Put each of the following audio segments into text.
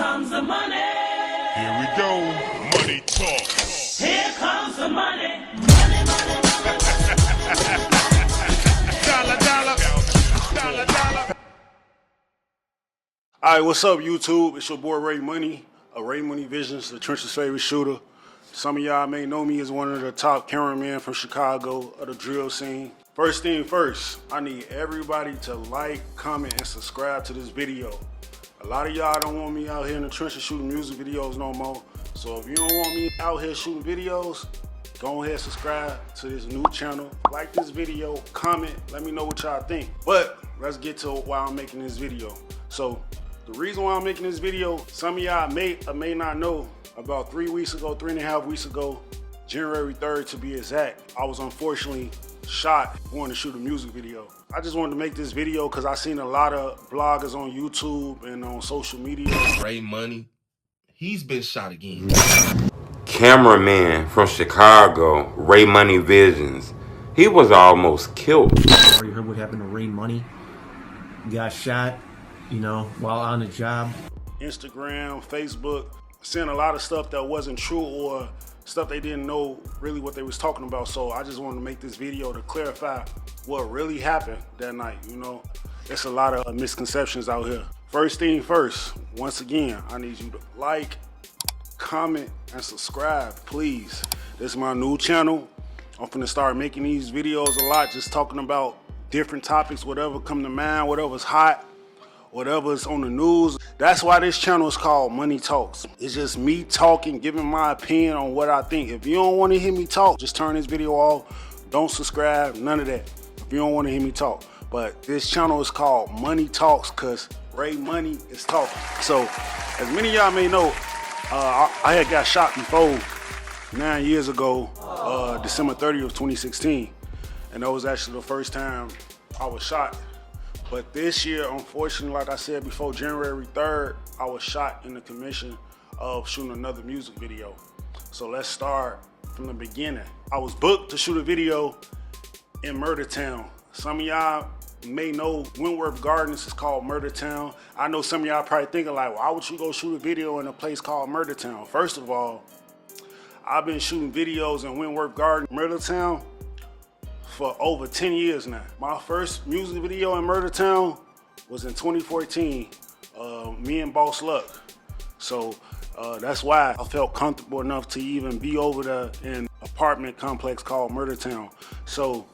comes the money. Here we go. Money Talks. Here comes the money. Money, money, money, money. Dollar, dollar. Dollar, dollar. All right, what's up, YouTube? It's your boy Ray Money, Ray Money Visions, the trench's favorite shooter. Some of y'all may know me as one of the top cameramen from Chicago of the drill scene. First thing first, I need everybody to like, comment, and subscribe to this video. A lot of y'all don't want me out here in the trenches shooting music videos no more. So if you don't want me out here shooting videos, go ahead and subscribe to this new channel. Like this video, comment, let me know what y'all think. But let's get to why I'm making this video. So the reason why I'm making this video, some of y'all may or may not know, about 3 weeks ago, 3.5 weeks ago, January 3rd to be exact, I was unfortunately shot going to shoot a music video. I just wanted to make this video because I seen a lot of bloggers on YouTube and on social media. Ray Money, he's been shot again. Cameraman from Chicago, Ray Money Visions. He was almost killed. You heard what happened to Ray Money? He got shot, while on the job. Instagram, Facebook, seeing a lot of stuff that wasn't true or stuff they didn't know really what they was talking about. So I just wanted to make this video to clarify what really happened that night. It's a lot of misconceptions out here. First thing first, once again, I need you to like, comment, and subscribe, please. This is my new channel. I'm finna start making these videos a lot, just talking about different topics, whatever come to mind, whatever's hot, whatever's on the news. That's why this channel is called Moneyyy Talks. It's just me talking, giving my opinion on what I think. If you don't want to hear me talk, just turn this video off. Don't subscribe, none of that. If you don't want to hear me talk. But this channel is called Moneyyy Talks because Ray Money is talking. So, as many of y'all may know, I had got shot before 9 years ago, December 30th, 2016. And that was actually the first time I was shot. But this year, unfortunately, like I said before, January 3rd, I was shot in the commission of shooting another music video. So let's start from the beginning. I was booked to shoot a video in Murder Town. Some of y'all may know Wentworth Gardens is called Murder Town. I know some of y'all probably thinking like, why would you go shoot a video in a place called Murder Town? First of all, I've been shooting videos in Wentworth Gardens, Murder Town, for over 10 years now. My first music video in Murder Town was in 2014, me and Boss Luck. So that's why I felt comfortable enough to even be over there in an apartment complex called Murder Town. So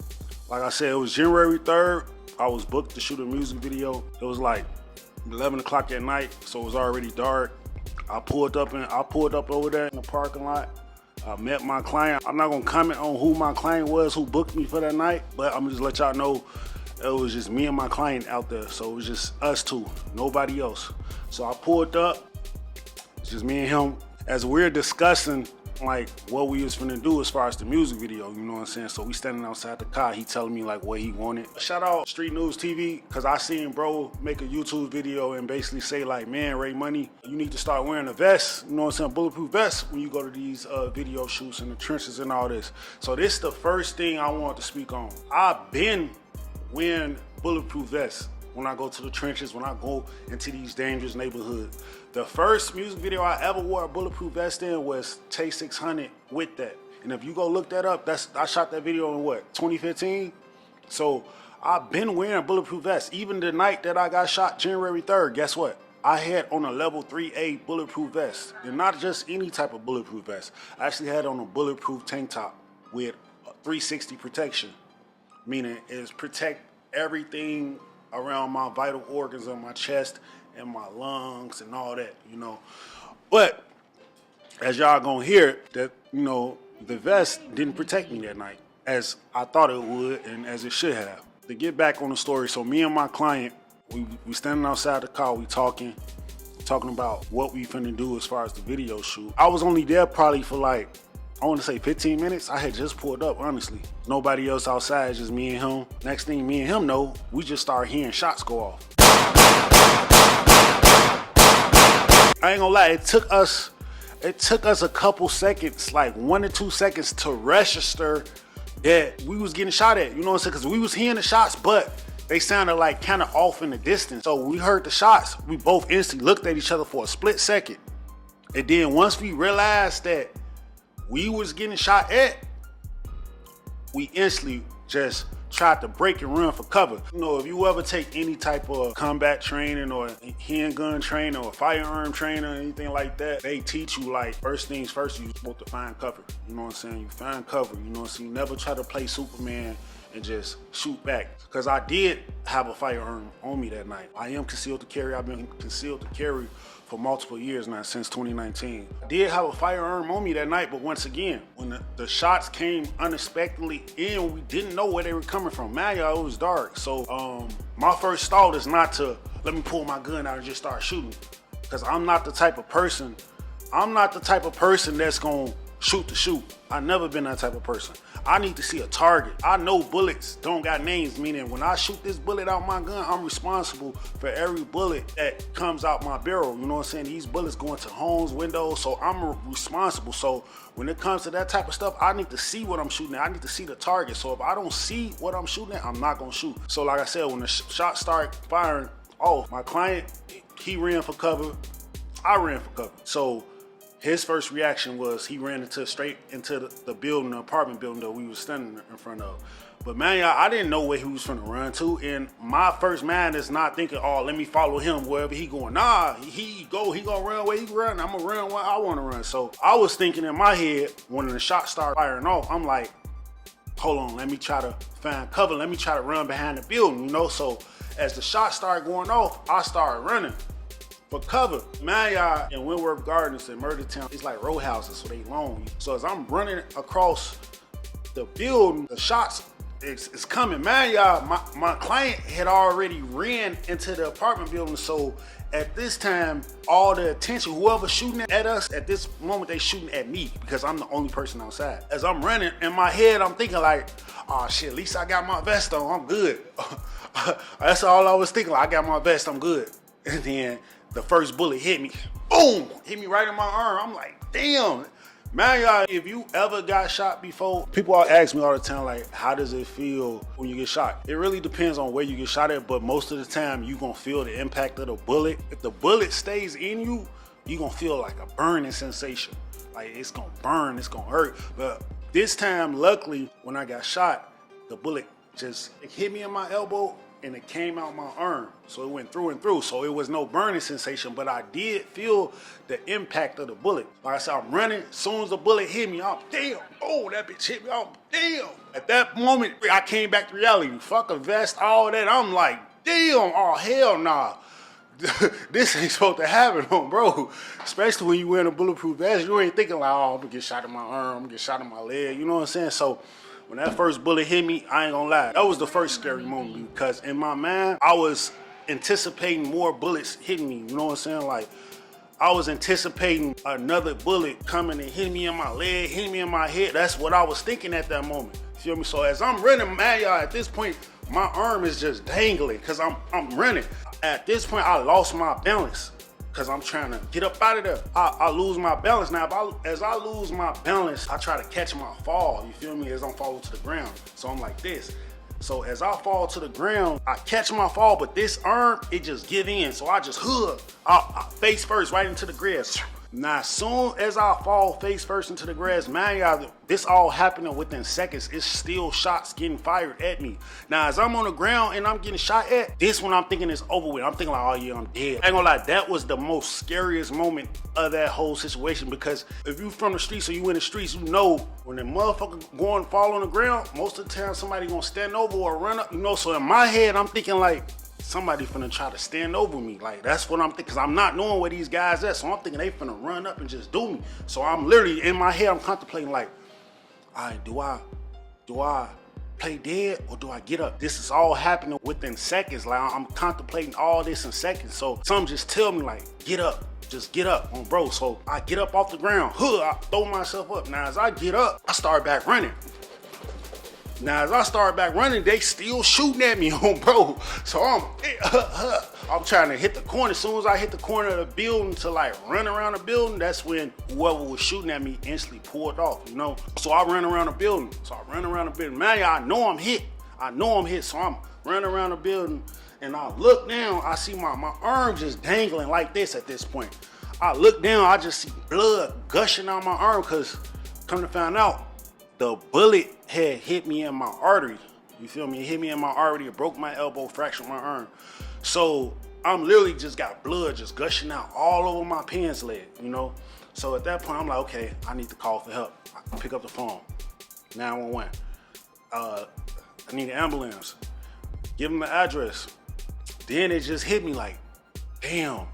like I said, it was January 3rd. I was booked to shoot a music video. It was like 11 o'clock at night, so it was already dark. I pulled up over there in the parking lot. I met my client. I'm not gonna comment on who my client was who booked me for that night, but I'm gonna just let y'all know it was just me and my client out there. So it was just us two, nobody else. So I pulled up, it's just me and him. As we're discussing like what we was finna do as far as the music video, you know what I'm saying? So we standing outside the car, he telling me like what he wanted. Shout out Street News TV, cause I seen bro make a YouTube video and basically say like, man, Ray Money, you need to start wearing a vest, you know what I'm saying, bulletproof vest when you go to these video shoots in the trenches and all this. So this is the first thing I want to speak on. I've been wearing bulletproof vests when I go to the trenches, when I go into these dangerous neighborhoods. The first music video I ever wore a bulletproof vest in was Sh0t with that. And if you go look that up, I shot that video in what, 2015? So I've been wearing bulletproof vests. Even the night that I got shot, January 3rd, guess what? I had on a level 3A bulletproof vest. And not just any type of bulletproof vest. I actually had on a bulletproof tank top with 360 protection. Meaning it's protect everything around my vital organs on my chest and my lungs and all that, But as y'all gonna hear, that the vest didn't protect me that night as I thought it would and as it should have. To get back on the story, so me and my client, we standing outside the car, we talking about what we finna do as far as the video shoot. I was only there probably for like, I want to say 15 minutes. I had just pulled up, honestly. Nobody else outside, just me and him. Next thing me and him know, we just start hearing shots go off. I ain't gonna lie, it took us a couple seconds, like 1 to 2 seconds to register that we was getting shot at, you know what I'm saying? Because we was hearing the shots, but they sounded like kind of off in the distance. So we heard the shots, we both instantly looked at each other for a split second. And then once we realized that we was getting shot at, we instantly just tried to break and run for cover. You know, if you ever take any type of combat training or handgun training or firearm training or anything like that, they teach you like first things first, you're supposed to find cover. You know what I'm saying? You find cover, you know what I'm saying? You never try to play Superman and just shoot back. Because I did have a firearm on me that night. I am concealed to carry. I've been concealed to carry for multiple years now, since 2019. I did have a firearm on me that night, but once again, when the shots came unexpectedly in, we didn't know where they were coming from. Man, y'all, it was dark. So my first thought is not to let me pull my gun out and just start shooting. Because I'm not the type of person that's gonna shoot to shoot. I've never been that type of person. I need to see a target. I know bullets don't got names, meaning when I shoot this bullet out my gun, I'm responsible for every bullet that comes out my barrel. You know what I'm saying? These bullets go into homes, windows, so I'm responsible. So when it comes to that type of stuff, I need to see what I'm shooting at. I need to see the target. So if I don't see what I'm shooting at, I'm not gonna shoot. So like I said, when the shot started firing off, my client, he ran for cover, I ran for cover. So his first reaction was he ran straight into the building, the apartment building that we was standing in front of. But man, y'all, I didn't know where he was finna run to. And my first mind is not thinking, oh, let me follow him wherever he going. Nah, he gonna run where he run. I'm gonna run where I wanna run. So I was thinking in my head, when the shot started firing off, I'm like, hold on, let me try to find cover. Let me try to run behind the building, you know? So as the shot started going off, I started running for cover. Man, y'all, in Wentworth Gardens in Murdertown, it's like row houses, so they long. So as I'm running across the building, the shots is coming. Man, y'all, my client had already ran into the apartment building. So at this time, all the attention, whoever's shooting at us, at this moment, they shooting at me because I'm the only person outside. As I'm running, in my head, I'm thinking like, oh shit, at least I got my vest on, I'm good. That's all I was thinking, like, I got my vest, I'm good. And then the first bullet hit me, boom, hit me right in my arm. I'm like, damn. Man, y'all, if you ever got shot before, people ask me all the time, like, how does it feel when you get shot? It really depends on where you get shot at, but most of the time, you gonna feel the impact of the bullet. If the bullet stays in you, you gonna feel like a burning sensation. Like, it's gonna burn, it's gonna hurt. But this time, luckily, when I got shot, the bullet just hit me in my elbow, and it came out my arm. So it went through and through. So it was no burning sensation, but I did feel the impact of the bullet. Like I said, I'm running. As soon as the bullet hit me, I'm damn. Oh, that bitch hit me. I'm damn. At that moment, I came back to reality. Fuck a vest, all that. I'm like, damn, oh, hell nah. This ain't supposed to happen, bro. Especially when you wearing a bulletproof vest. You ain't thinking like, oh, I'm gonna get shot in my arm, I'm gonna get shot in my leg. You know what I'm saying? So when that first bullet hit me, I ain't gonna lie, that was the first scary moment because in my mind, I was anticipating more bullets hitting me, you know what I'm saying? Like, I was anticipating another bullet coming and hitting me in my leg, hitting me in my head. That's what I was thinking at that moment, you feel me? So as I'm running, man, y'all, at this point, my arm is just dangling because I'm running. At this point, I lost my balance because I'm trying to get up out of there. I lose my balance. Now, as I lose my balance, I try to catch my fall, you feel me, as I'm falling to the ground. So I'm like this. So as I fall to the ground, I catch my fall, but this arm, it just give in. So I just I face first right into the grass. Now, as soon as I fall face first into the grass, man, y'all, this all happening within seconds. It's still shots getting fired at me. Now, as I'm on the ground and I'm getting shot at, this one I'm thinking is over with. I'm thinking like, oh yeah, I'm dead. I ain't gonna lie, that was the most scariest moment of that whole situation because if you from the streets or you in the streets, you know when the motherfucker going fall on the ground, most of the time somebody gonna stand over or run up, you know? So in my head, I'm thinking like, somebody finna try to stand over me. Like, that's what I'm thinking, because I'm not knowing where these guys at, so I'm thinking they finna run up and just do me. So I'm literally, in my head, I'm contemplating like, all right, do I play dead or do I get up? This is all happening within seconds. Like, I'm contemplating all this in seconds. So some just tell me like, get up, just get up, bro. So I get up off the ground, I throw myself up. Now, as I get up, I start back running. Now, as I start back running, they still shooting at me, bro. So I'm trying to hit the corner. As soon as I hit the corner of the building to like run around the building, that's when whoever was shooting at me instantly pulled off, you know? So I run around the building. Man, I know I'm hit. So I'm run around the building, and I look down, I see my arm just dangling like this at this point. I look down, I just see blood gushing out my arm, because come to find out, the bullet had hit me in my artery. You feel me? It hit me in my artery, it broke my elbow, fractured my arm. So I'm literally just got blood just gushing out all over my pants leg, you know? So at that point, I'm like, okay, I need to call for help. I pick up the phone, 911. I need an ambulance. Give them the address. Then it just hit me like, damn,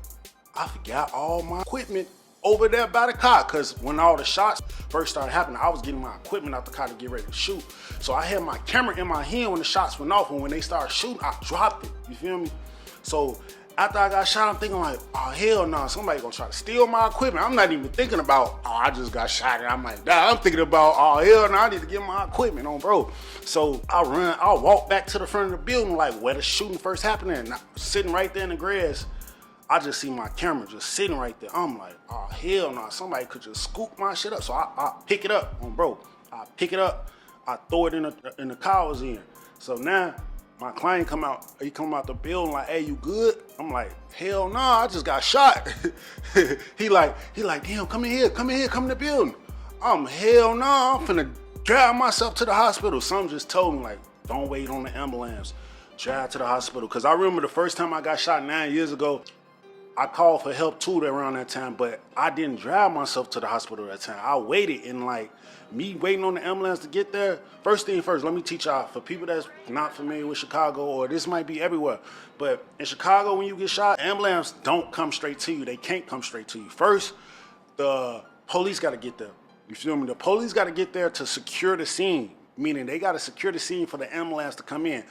I forgot all my equipment over there by the car. Cause when all the shots first started happening, I was getting my equipment out the car to get ready to shoot. So I had my camera in my hand when the shots went off, and when they started shooting, I dropped it, you feel me? So after I got shot, I'm thinking like, oh hell no, somebody gonna try to steal my equipment. I'm not even thinking about, oh, I just got shot and I might die. I'm thinking about, oh hell no, I need to get my equipment on, bro. So I walk back to the front of the building like where the shooting first happened, and sitting right there in the grass, I just see my camera just sitting right there. I'm like, oh hell no, somebody could just scoop my shit up. So I pick it up, bro. I pick it up, I throw it in the car I was in. So now my client come out the building like, hey, you good? I'm like, hell no, I just got shot. he like, damn, come in here, come in the building. I'm hell no, I'm finna drive myself to the hospital. Something just told me like, don't wait on the ambulance, drive to the hospital. Cause I remember the first time I got shot 9 years ago, I called for help too around that time, but I didn't drive myself to the hospital that time. I waited, and like me waiting on the ambulance to get there. First thing first, let me teach y'all, for people that's not familiar with Chicago, or this might be everywhere, but in Chicago when you get shot, ambulance don't come straight to you. They can't come straight to you. First, the police gotta get there. You feel me? The police gotta get there to secure the scene, meaning they gotta secure the scene for the ambulance to come in.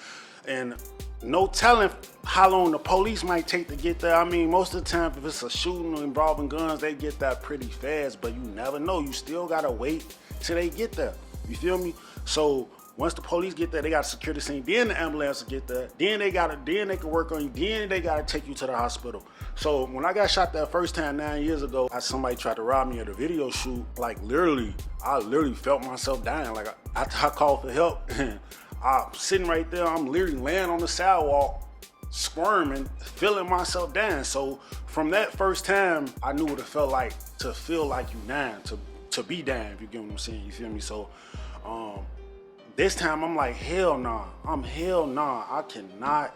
And no telling how long the police might take to get there. I mean, most of the time, if it's a shooting involving guns, they get there pretty fast, but you never know. You still gotta wait till they get there. You feel me? So once the police get there, they gotta secure the scene. Then the ambulance will get there. Then they can work on you. Then they gotta take you to the hospital. So when I got shot that first time 9 years ago, somebody tried to rob me at a video shoot. Like I literally felt myself dying. Like after I called for help, I'm sitting right there, I'm literally laying on the sidewalk, squirming, feeling myself dying. So from that first time, I knew what it felt like to feel like you dying, to be dying, if you get what I'm saying, you feel me? So this time I'm like, hell nah, I cannot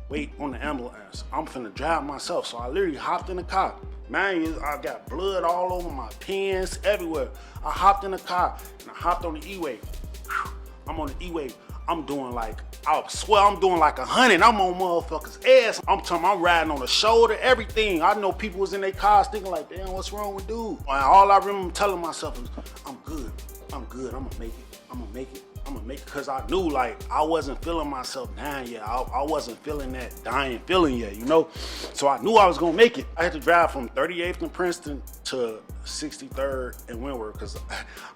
wait on the ambulance. I'm finna drive myself. So I literally hopped in the car. Man, I got blood all over my pants, everywhere. I hopped in the car and I hopped on the E-way. I'm on the E-way. I'm doing like, I swear I'm doing like 100. I'm on motherfuckers' ass. I'm riding on the shoulder, everything. I know people was in their cars thinking like, damn, what's wrong with dude? And all I remember telling myself was, I'm good, I'm gonna make it. Because I knew like I wasn't feeling myself dying yet. I wasn't feeling that dying feeling yet, you know? So I knew I was gonna make it. I had to drive from 38th and Princeton to 63rd and Windward, because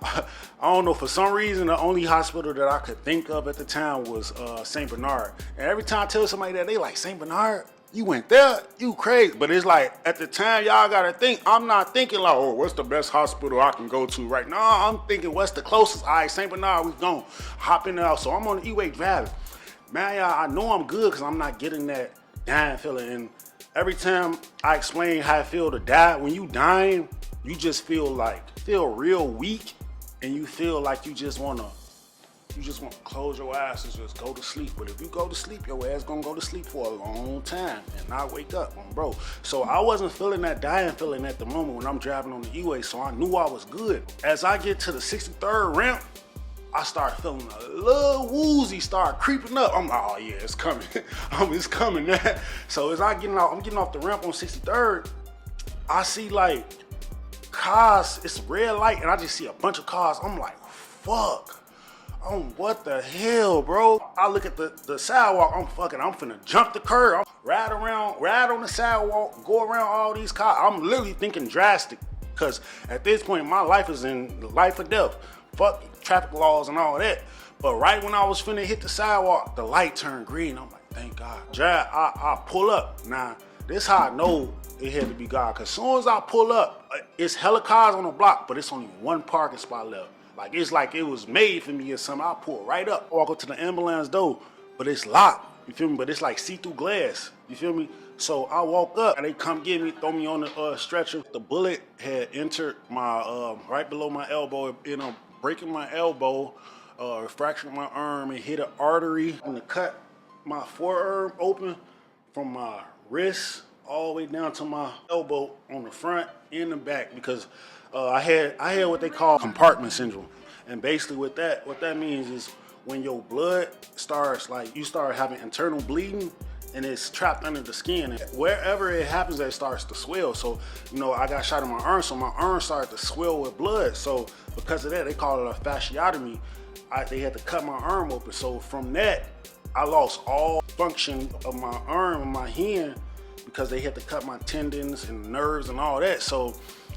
I don't know, for some reason the only hospital that I could think of at the time was St. Bernard. And every time I tell somebody that, they like, St. Bernard? You went there? You crazy. But it's like, at the time, y'all gotta think, I'm not thinking like, oh, what's the best hospital I can go to right now? I'm thinking, what's the closest? All right, St. Bernard, we gone. Hop in there. So I'm on the E-way driving. Man, y'all, I know I'm good because I'm not getting that dying feeling. And every time I explain how I feel to die, when you dying, you just feel real weak, and you feel like you just want to close your eyes and just go to sleep. But if you go to sleep, your ass gonna go to sleep for a long time and not wake up, bro. So I wasn't feeling that dying feeling at the moment when I'm driving on the E-way, so I knew I was good. As I get to the 63rd ramp, I start feeling a little woozy start creeping up. I'm like, oh yeah, it's coming. It's coming now. So as I'm getting off the ramp on 63rd, I see like cars, it's red light, and I just see a bunch of cars. I'm like, fuck. Oh, what the hell, bro? I look at the sidewalk, I'm finna jump the curb. Ride on the sidewalk, go around all these cars. I'm literally thinking drastic, because at this point, my life is in life or death. Fuck traffic laws and all that. But right when I was finna hit the sidewalk, the light turned green. I'm like, thank God. I pull up. Now, this how I know it had to be God, because as soon as I pull up, it's hella cars on the block, but it's only one parking spot left. Like it was made for me or something. I pull right up, walk up to the ambulance door, but it's locked. you feel me? But it's like see-through glass, you feel me? So I walk up and they come get me, throw me on the stretcher. The bullet had entered my right below my elbow, breaking my elbow, fractured my arm, and hit an artery. And to cut my forearm open from my wrist all the way down to my elbow on the front and the back, because I had what they call compartment syndrome. And basically what that means is when your blood starts, like you start having internal bleeding and it's trapped under the skin, and wherever it happens, it starts to swell. So, you know, I got shot in my arm, so my arm started to swell with blood. So because of that, they call it a fasciotomy. They had to cut my arm open. So from that, I lost all function of my arm and my hand because they had to cut my tendons and nerves and all that. So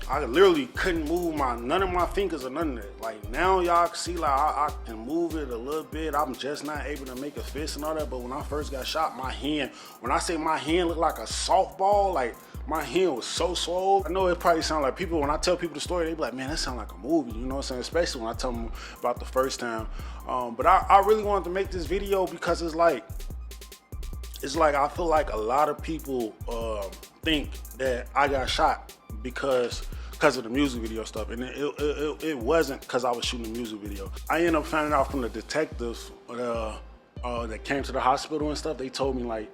I literally couldn't move none of my fingers or none of that. Like now y'all can see like I can move it a little bit. I'm just not able to make a fist and all that. But when I first got shot, my hand, when I say my hand looked like a softball, like my hand was so swole. I know it probably sounds like people, when I tell people the story, they be like, man, that sounds like a movie, you know what I'm saying? Especially when I tell them about the first time. But I really wanted to make this video because it's like I feel like a lot of people think that I got shot because of the music video stuff, and it wasn't because I was shooting a music video. I ended up finding out from the detectives that came to the hospital and stuff. They told me like,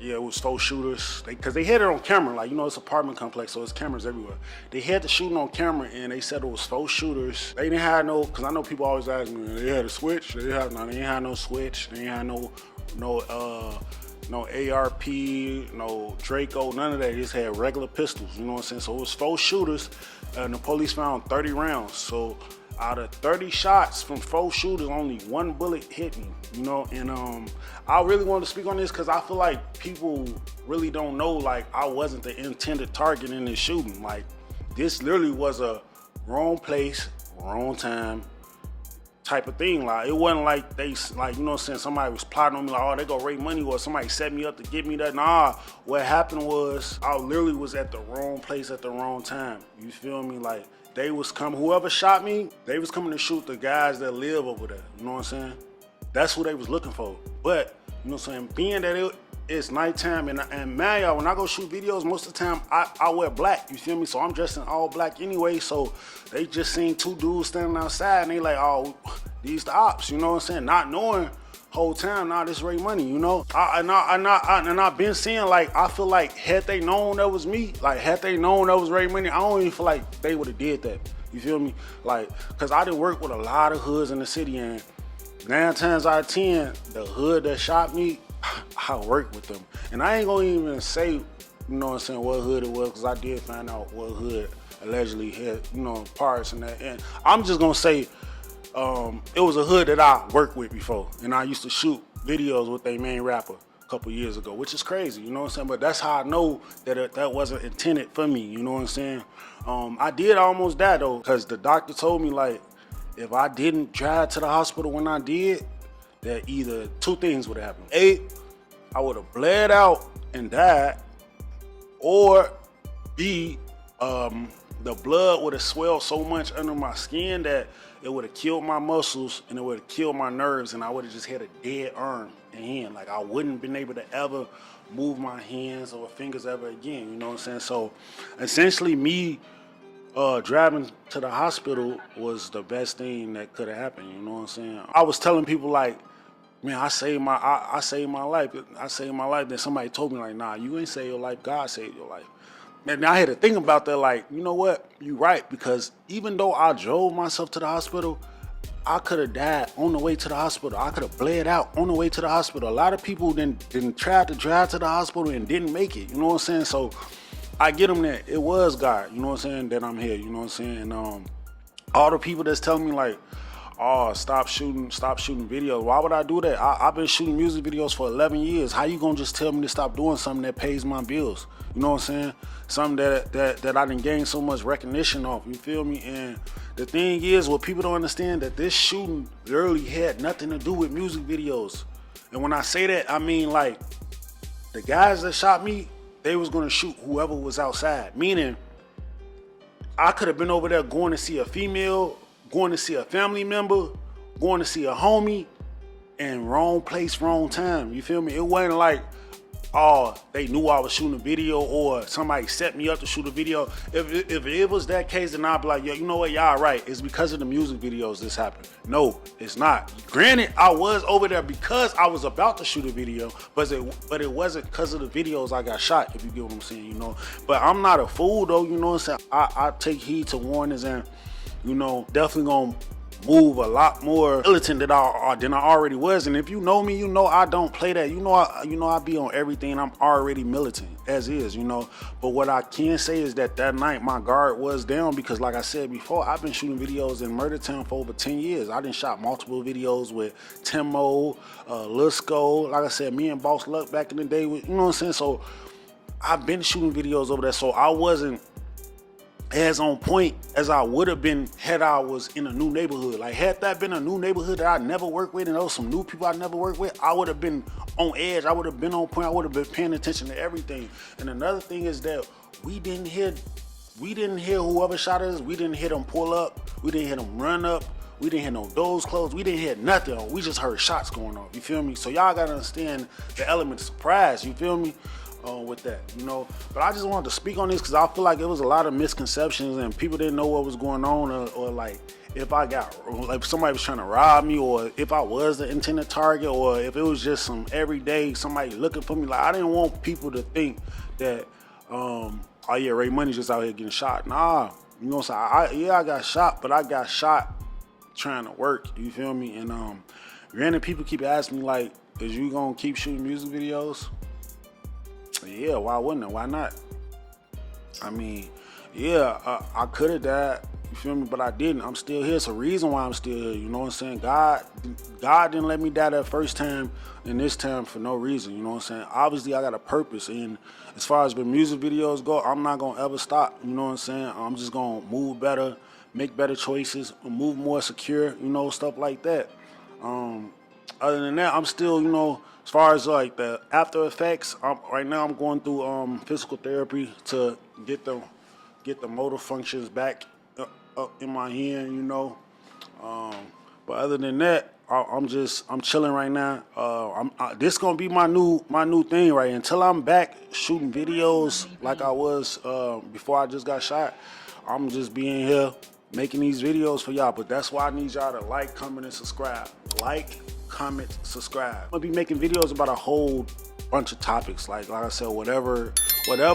yeah, it was 4 shooters. Because they had it on camera, like, you know, it's an apartment complex, so it's cameras everywhere. They had the shooting on camera, and they said it was 4 shooters. They didn't have no, because I know people always ask me, they had a switch? They didn't have no switch. They didn't have no ARP, no Draco, none of that. They just had regular pistols, you know what I'm saying? So it was 4 shooters, and the police found 30 rounds. So out of 30 shots from 4 shooters, only 1 bullet hit me, you know? And I really wanted to speak on this because I feel like people really don't know, like, I wasn't the intended target in this shooting. Like, this literally was a wrong place, wrong time type of thing. Like, it wasn't like they, like, you know what I'm saying, somebody was plotting on me like, oh, they gonna raise money, or somebody set me up to get me that. Nah, what happened was I literally was at the wrong place at the wrong time. You feel me? Like, they was coming, whoever shot me, they was coming to shoot the guys that live over there. You know what I'm saying? That's who they was looking for. But, you know what I'm saying, being that it's nighttime, and man, y'all, when I go shoot videos, most of the time I wear black, you feel me? So I'm dressed in all black anyway, so they just seen 2 dudes standing outside, and they like, oh, these the ops, you know what I'm saying? Not knowing whole time, nah, this Ray Money, you know? And I've been seeing, like, I feel like had they known that was me, like, had they known that was Ray Money, I don't even feel like they would have did that, you feel me? Like, because I done work with a lot of hoods in the city, and 9 times out of 10, the hood that shot me, I work with them. And I ain't gonna even say, you know what I'm saying, what hood it was, because I did find out what hood allegedly had, you know, parts and that. And I'm just gonna say, it was a hood that I worked with before, and I used to shoot videos with their main rapper a couple years ago, which is crazy, you know what I'm saying? But that's how I know that that wasn't intended for me, you know what I'm saying? I did almost die though, because the doctor told me, like, if I didn't drive to the hospital when I did, that either 2 things would have happened. A, I would have bled out and died, or B, the blood would have swelled so much under my skin that it would have killed my muscles and it would have killed my nerves, and I would have just had a dead arm and hand. Like, I wouldn't have been able to ever move my hands or fingers ever again, you know what I'm saying? So essentially me driving to the hospital was the best thing that could have happened, you know what I'm saying? I was telling people, like, man, I saved my life. I saved my life. Then somebody told me, like, nah, you ain't saved your life. God saved your life. And I had to think about that, like, you know what? You right, because even though I drove myself to the hospital, I could have died on the way to the hospital. I could have bled out on the way to the hospital. A lot of people didn't try to drive to the hospital and didn't make it, you know what I'm saying? So I get them that it was God, you know what I'm saying, that I'm here, you know what I'm saying? And all the people that's telling me, like, oh, stop shooting videos. Why would I do that? I've been shooting music videos for 11 years. How you gonna just tell me to stop doing something that pays my bills? You know what I'm saying? Something that I done gained so much recognition off, you feel me? And the thing is, what people don't understand, that this shooting literally had nothing to do with music videos. And when I say that, I mean, like, the guys that shot me, they was gonna shoot whoever was outside. Meaning, I could have been over there going to see a female, going to see a family member, going to see a homie, in wrong place, wrong time. You feel me? It wasn't like, oh, they knew I was shooting a video or somebody set me up to shoot a video. If it was that case, then I'd be like, yo, you know what, y'all right. It's because of the music videos this happened. No, it's not. Granted, I was over there because I was about to shoot a video, but it wasn't because of the videos I got shot, if you get what I'm saying, you know. But I'm not a fool though, you know what I'm saying? I take heed to warnings and, you know, definitely gonna move a lot more militant than I already was. And if you know me, you know I don't play that. You know I be on everything. I'm already militant as is, you know. But what I can say is that night my guard was down because, like I said before, I've been shooting videos in Murder Town for over 10 years. I done shot multiple videos with Timo, Lil Sh0t. Like I said, me and Boss Luck back in the day, you know what I'm saying? So I've been shooting videos over there. So I wasn't as on point as I would have been had I was in a new neighborhood. Like, had that been a new neighborhood that I never worked with and there was some new people I never worked with, I would have been on edge. I would have been on point. I would have been paying attention to everything. And another thing is that we didn't hear whoever shot us. We didn't hear them pull up. We didn't hear them run up. We didn't hear no doors closed. We didn't hear nothing. We just heard shots going off. You feel me? So y'all gotta understand the element of surprise. You feel me? With that, you know. But I just wanted to speak on this because I feel like it was a lot of misconceptions and people didn't know what was going on, or like if somebody was trying to rob me, or if I was the intended target, or if it was just some everyday somebody looking for me. Like, I didn't want people to think that oh yeah, Ray Money just out here getting shot. Nah, you know what I'm saying? I got shot, but I got shot trying to work. You feel me? And granted, people keep asking me like, is you gonna keep shooting music videos? Yeah, why wouldn't it? Why not? I mean, yeah, I could have died, you feel me? But I didn't. I'm still here. It's a reason why I'm still here, you know what I'm saying? God didn't let me die that first time and this time for no reason, you know what I'm saying? Obviously, I got a purpose, and as far as the music videos go, I'm not going to ever stop, you know what I'm saying? I'm just going to move better, make better choices, move more secure, you know, stuff like that. Other than that, I'm still, you know, as far as like the after effects, right now I'm going through physical therapy to get the motor functions back up in my hand, you know. But other than that, I'm chilling right now. This gonna be my new thing, right? Until I'm back shooting videos like I was before I just got shot. I'm just being here making these videos for y'all. But that's why I need y'all to like, comment, and subscribe. Like, comment, subscribe. I'm gonna be making videos about a whole bunch of topics. Like I said, whatever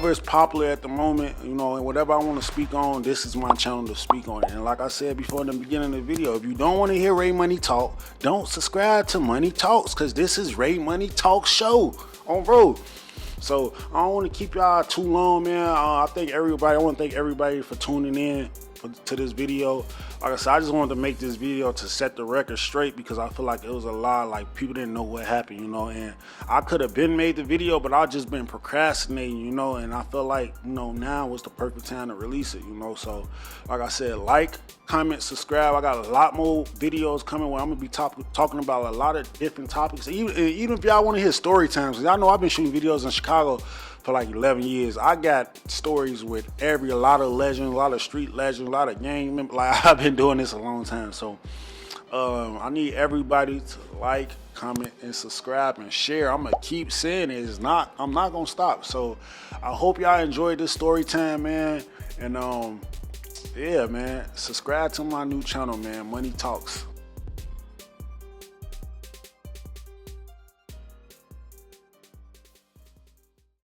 is popular at the moment, you know, and whatever I want to speak on, this is my channel to speak on it. And like I said before in the beginning of the video, if you don't want to hear Ray Money talk, don't subscribe to Moneyyy Talks, because this is Ray Money Talk show on road. So I don't want to keep y'all too long, man. I want to thank everybody for tuning in to this video. Like I said, I just wanted to make this video to set the record straight because I feel like it was a lot, like people didn't know what happened, you know, and I could have been made the video, but I just been procrastinating, you know, and I feel like, you know, now was the perfect time to release it, you know. So like I said, like, comment, subscribe. I got a lot more videos coming where I'm gonna be talking about a lot of different topics. Even if y'all want to hear story times, y'all know I've been shooting videos in Chicago for like 11 years. I got stories with a lot of legends, a lot of street legends, a lot of gang members. Like, I've been doing this a long time. So I need everybody to like, comment, and subscribe and share. I'm gonna keep saying it. I'm not gonna stop. So I hope y'all enjoyed this story time, man. And yeah, man, subscribe to my new channel, man, Moneyyy Talks.